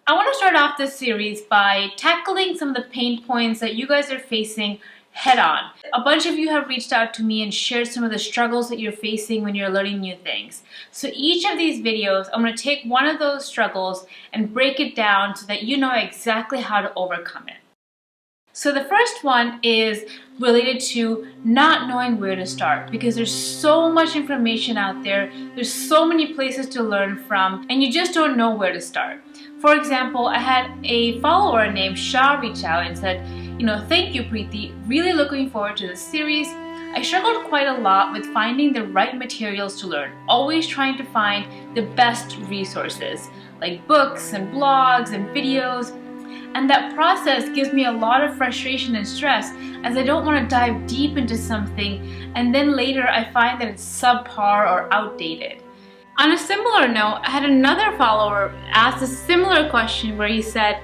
I want to start off this series by tackling some of the pain points that you guys are facing head on. A bunch of you have reached out to me and shared some of the struggles that you're facing when you're learning new things. So each of these videos, I'm going to take one of those struggles and break it down so that you know exactly how to overcome it. So the first one is related to not knowing where to start, because there's so much information out there, there's so many places to learn from, and you just don't know where to start. For example, I had a follower named Shah reach out and said, thank you Preeti, really looking forward to this series. I struggled quite a lot with finding the right materials to learn, always trying to find the best resources, like books and blogs and videos. And that process gives me a lot of frustration and stress, as I don't want to dive deep into something and then later I find that it's subpar or outdated. On a similar note, I had another follower ask a similar question where he said,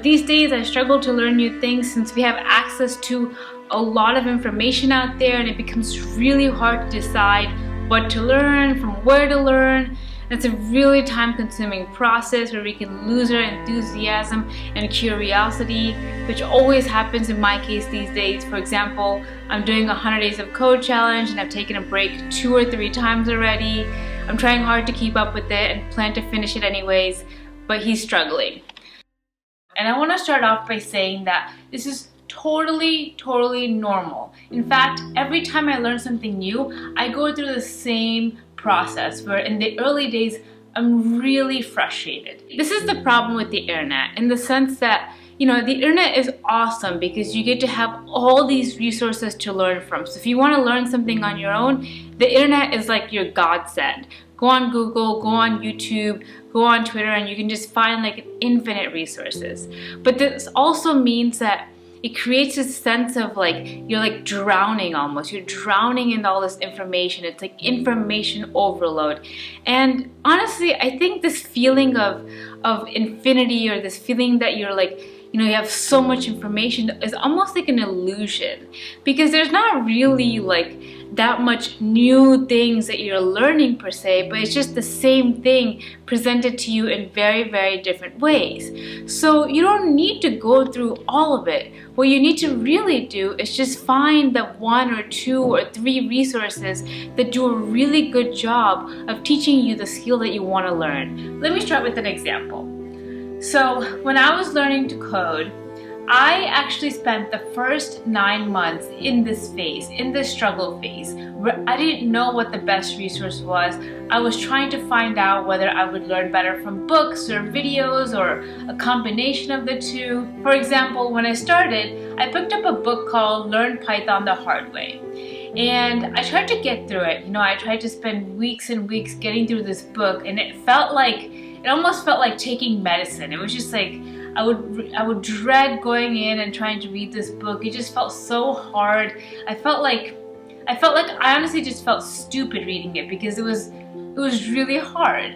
these days I struggle to learn new things since we have access to a lot of information out there, and it becomes really hard to decide what to learn, from where to learn. It's a really time-consuming process where we can lose our enthusiasm and curiosity, which always happens in my case these days. For example, I'm doing a 100 Days of Code challenge and I've taken a break 2 or 3 times already. I'm trying hard to keep up with it and plan to finish it anyways, but he's struggling. And I want to start off by saying that this is totally normal. In fact, every time I learn something new, I go through the same process where in the early days I'm really frustrated. This is the problem with the internet, in the sense that the internet is awesome because you get to have all these resources to learn from. So if you want to learn something on your own, the internet is like your godsend. Go on Google, go on YouTube, go on Twitter, and you can just find like infinite resources. But this also means that it creates a sense of you're like drowning almost. You're drowning in all this information. It's like information overload. And honestly, I think this feeling of infinity, or this feeling that you're you have so much information, is almost like an illusion, because there's not really that much new things that you're learning per se, but it's just the same thing presented to you in very different ways. So you don't need to go through all of it. What you need to really do is just find the 1 or 2 or 3 resources that do a really good job of teaching you the skill that you want to learn. Let me start with an example. So when I was learning to code, I actually spent the first 9 months in this phase, in this struggle phase, where I didn't know what the best resource was. I was trying to find out whether I would learn better from books or videos or a combination of the two. For example, when I started, I picked up a book called Learn Python the Hard Way. And I tried to get through it. I tried to spend weeks and weeks getting through this book, and it almost felt like taking medicine. It was just I would dread going in and trying to read this book. It just felt so hard. I felt like I honestly just felt stupid reading it, because it was really hard.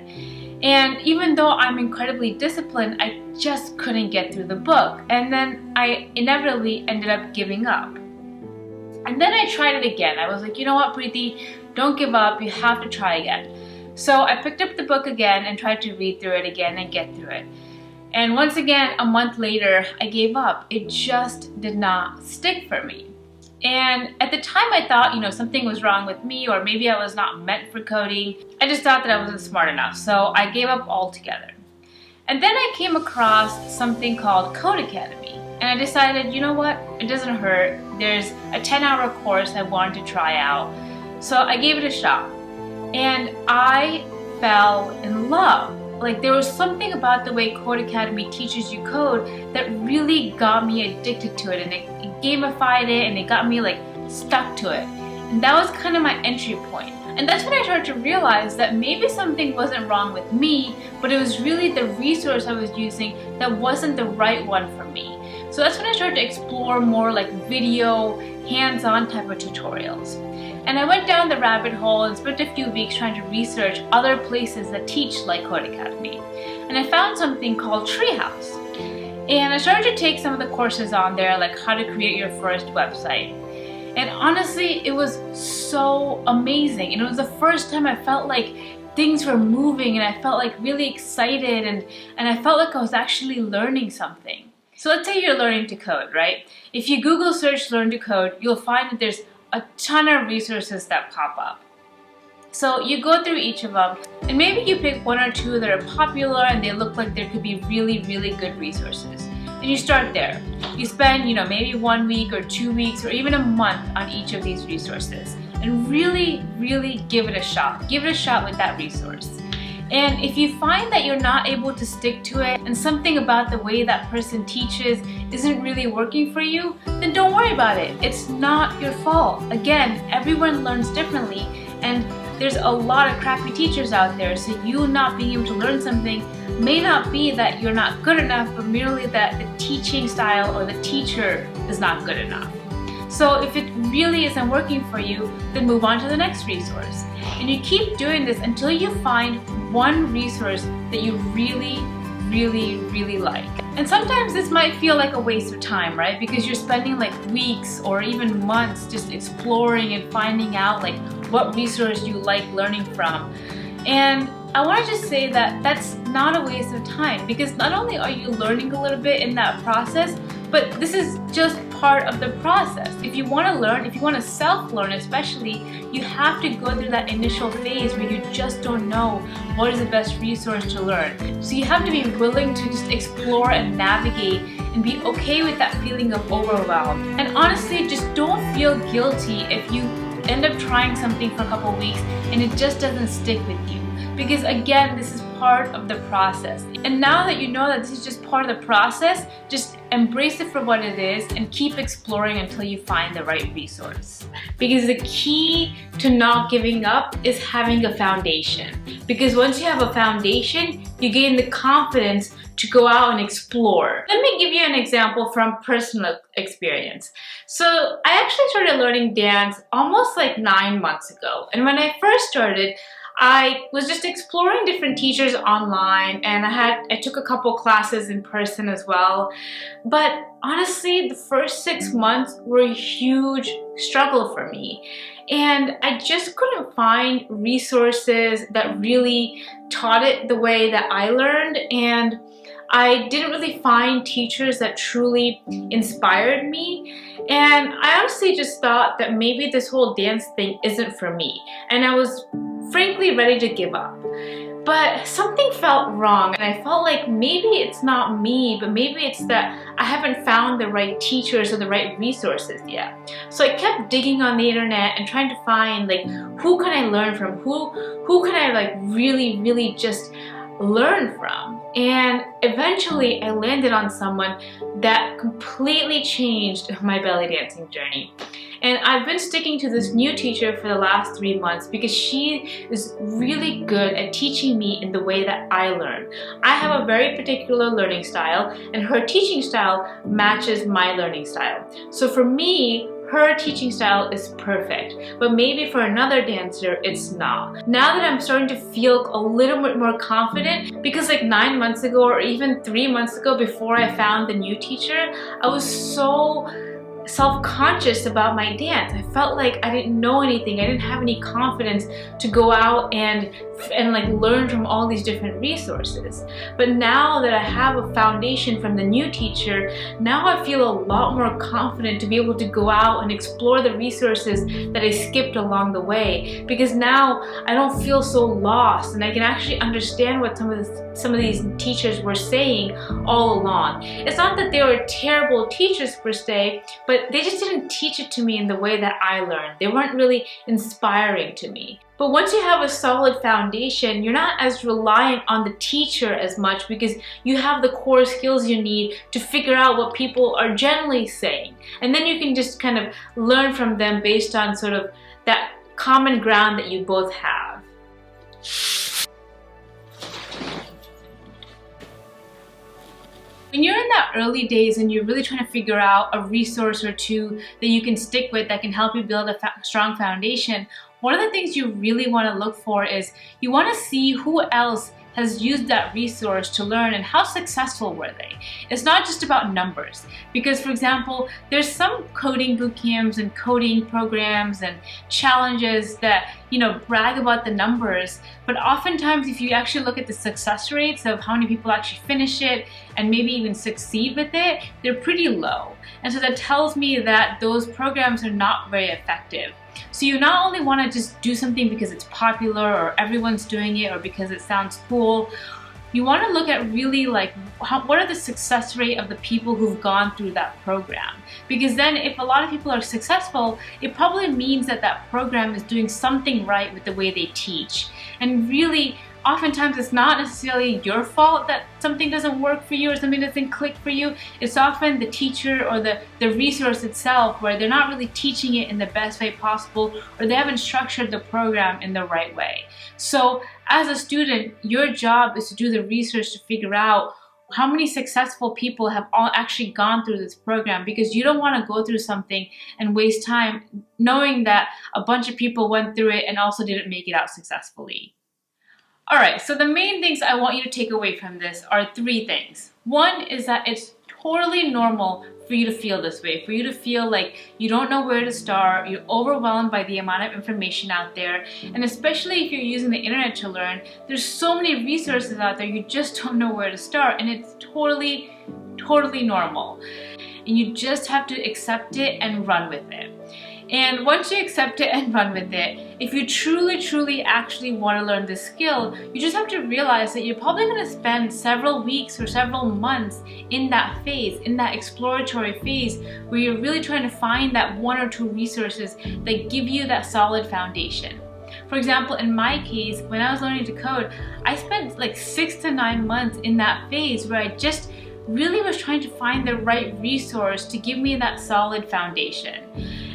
And even though I'm incredibly disciplined, I just couldn't get through the book. And then I inevitably ended up giving up. And then I tried it again. I was like, you know what, Preeti, don't give up. You have to try again. So I picked up the book again and tried to read through it again and get through it. And once again, a month later, I gave up. It just did not stick for me. And at the time I thought, something was wrong with me, or maybe I was not meant for coding. I just thought that I wasn't smart enough, so I gave up altogether. And then I came across something called Code Academy. And I decided, you know what, it doesn't hurt. There's a 10-hour course I wanted to try out. So I gave it a shot. And I fell in love. There was something about the way Code Academy teaches you code that really got me addicted to it, and it gamified it, and it got me stuck to it. And that was kind of my entry point. And that's when I started to realize that maybe something wasn't wrong with me, but it was really the resource I was using that wasn't the right one for me. So that's when I started to explore more video, hands-on type of tutorials. And I went down the rabbit hole and spent a few weeks trying to research other places that teach like Code Academy. And I found something called Treehouse. And I started to take some of the courses on there, like how to create your first website. And honestly, it was so amazing. And it was the first time I felt like things were moving and I felt like really excited and I felt like I was actually learning something. So let's say you're learning to code, right? If you Google search learn to code, you'll find that there's a ton of resources that pop up. So you go through each of them and maybe you pick one or two that are popular and they look like there could be really, really good resources. And you start there. You spend, maybe 1 week or 2 weeks or even a month on each of these resources and really, really give it a shot. Give it a shot with that resource. And if you find that you're not able to stick to it and something about the way that person teaches isn't really working for you, then don't worry about it. It's not your fault. Again, everyone learns differently and there's a lot of crappy teachers out there, so you not being able to learn something may not be that you're not good enough, but merely that the teaching style or the teacher is not good enough. So if it really isn't working for you, then move on to the next resource. And you keep doing this until you find one resource that you really, really, really like. And sometimes this might feel like a waste of time, right? Because you're spending like weeks or even months just exploring and finding out like what resource you like learning from. And I want to just say that that's not a waste of time, because not only are you learning a little bit in that process, but this is just part of the process. If you want to learn, if you want to self-learn especially, you have to go through that initial phase where you just don't know what is the best resource to learn. So you have to be willing to just explore and navigate and be okay with that feeling of overwhelm. And honestly, just don't feel guilty if you end up trying something for a couple weeks and it just doesn't stick with you. Because again, this is part of the process. And now that you know that this is just part of the process, just embrace it for what it is and keep exploring until you find the right resource. Because the key to not giving up is having a foundation. Because once you have a foundation, you gain the confidence to go out and explore. Let me give you an example from personal experience. So I actually started learning dance almost like 9 months ago. And when I first started, I was just exploring different teachers online, and I took a couple classes in person as well. But honestly, the first 6 months were a huge struggle for me. And I just couldn't find resources that really taught it the way that I learned, and I didn't really find teachers that truly inspired me. And I honestly just thought that maybe this whole dance thing isn't for me. And I was frankly ready to give up. But something felt wrong, and I felt like maybe it's not me, but maybe it's that I haven't found the right teachers or the right resources yet. So I kept digging on the internet and trying to find like, who can I learn from? Who can I like really just learn from? And eventually I landed on someone that completely changed my belly dancing journey. And I've been sticking to this new teacher for the last 3 months because she is really good at teaching me in the way that I learn. I have a very particular learning style, and her teaching style matches my learning style. So for me, her teaching style is perfect, but maybe for another dancer, it's not. Now that I'm starting to feel a little bit more confident, because like 9 months ago or even 3 months ago before I found the new teacher, I was so self-conscious about my dance. I felt like I didn't know anything. I didn't have any confidence to go out and like learn from all these different resources. But now that I have a foundation from the new teacher, now I feel a lot more confident to be able to go out and explore the resources that I skipped along the way, because now I don't feel so lost and I can actually understand what some of these teachers were saying all along. It's not that they were terrible teachers per se, but they just didn't teach it to me in the way that I learned. They weren't really inspiring to me. But once you have a solid foundation, you're not as reliant on the teacher as much, because you have the core skills you need to figure out what people are generally saying. And then you can just kind of learn from them based on sort of that common ground that you both have. When you're in that early days and you're really trying to figure out a resource or two that you can stick with that can help you build a strong foundation, one of the things you really want to look for is you want to see who else has used that resource to learn, and how successful were they? It's not just about numbers, because for example, there's some coding boot camps and coding programs and challenges that brag about the numbers, but oftentimes if you actually look at the success rates of how many people actually finish it and maybe even succeed with it, they're pretty low. And so that tells me that those programs are not very effective. So you not only want to just do something because it's popular or everyone's doing it or because it sounds cool, you want to look at really like what are the success rate of the people who've gone through that program. Because then if a lot of people are successful, it probably means that that program is doing something right with the way they teach. And really, oftentimes it's not necessarily your fault that something doesn't work for you or something doesn't click for you. It's often the teacher or the resource itself, where they're not really teaching it in the best way possible, or they haven't structured the program in the right way. So as a student, your job is to do the research to figure out how many successful people have all actually gone through this program, because you don't want to go through something and waste time knowing that a bunch of people went through it and also didn't make it out successfully. All right, so the main things I want you to take away from this are 3 things. One is that it's totally normal for you to feel this way, for you to feel like you don't know where to start, you're overwhelmed by the amount of information out there, and especially if you're using the internet to learn, there's so many resources out there, you just don't know where to start, and it's totally normal. And you just have to accept it and run with it. And once you accept it and run with it, if you truly actually want to learn this skill, you just have to realize that you're probably going to spend several weeks or several months in that phase, in that exploratory phase, where you're really trying to find that 1 or 2 resources that give you that solid foundation. For example, in my case, when I was learning to code, I spent like 6 to 9 months in that phase where I just really was trying to find the right resource to give me that solid foundation.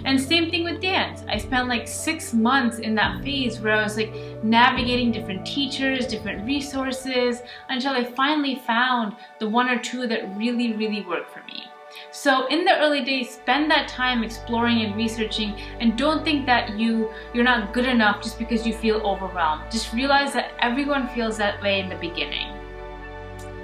And same thing with dance. I spent like 6 months in that phase where I was like navigating different teachers, different resources, until I finally found the 1 or 2 that really worked for me. So in the early days, spend that time exploring and researching, and don't think that you're not good enough just because you feel overwhelmed. Just realize that everyone feels that way in the beginning.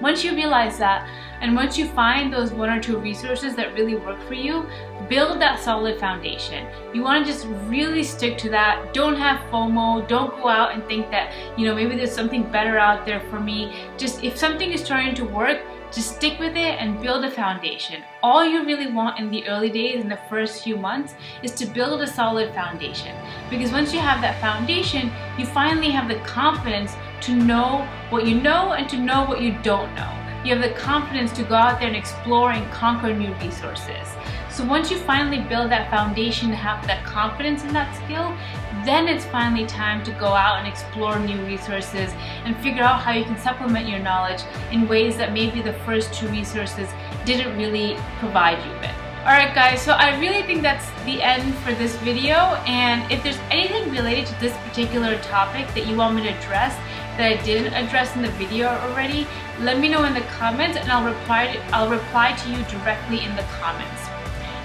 Once you realize that, and once you find those 1 or 2 resources that really work for you, build that solid foundation. You want to just really stick to that. Don't have FOMO. Don't go out and think that, maybe there's something better out there for me. Just if something is starting to work, just stick with it and build a foundation. All you really want in the early days, in the first few months, is to build a solid foundation. Because once you have that foundation, you finally have the confidence to know what you know and to know what you don't know. You have the confidence to go out there and explore and conquer new resources. So once you finally build that foundation, have that confidence in that skill, then it's finally time to go out and explore new resources and figure out how you can supplement your knowledge in ways that maybe the first 2 resources didn't really provide you with. Alright guys, so I really think that's the end for this video, and if there's anything related to this particular topic that you want me to address that I didn't address in the video already, let me know in the comments and I'll reply to you directly in the comments.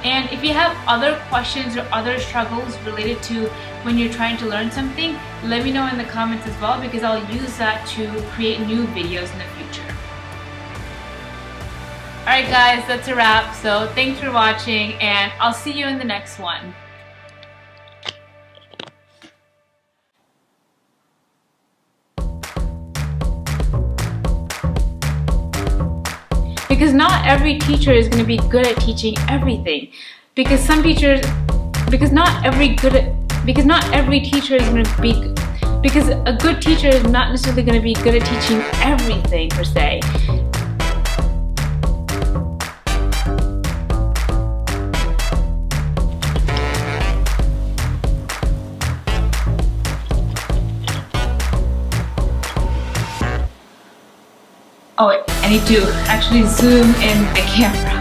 And if you have other questions or other struggles related to when you're trying to learn something, let me know in the comments as well, because I'll use that to create new videos in the future. Alright guys, that's a wrap. So thanks for watching, and I'll see you in the next one. Because not every teacher is going to be good at teaching everything. Because not every teacher is going to be, because a good teacher is not necessarily going to be good at teaching everything per se. Oh wait, I need to actually zoom in the camera.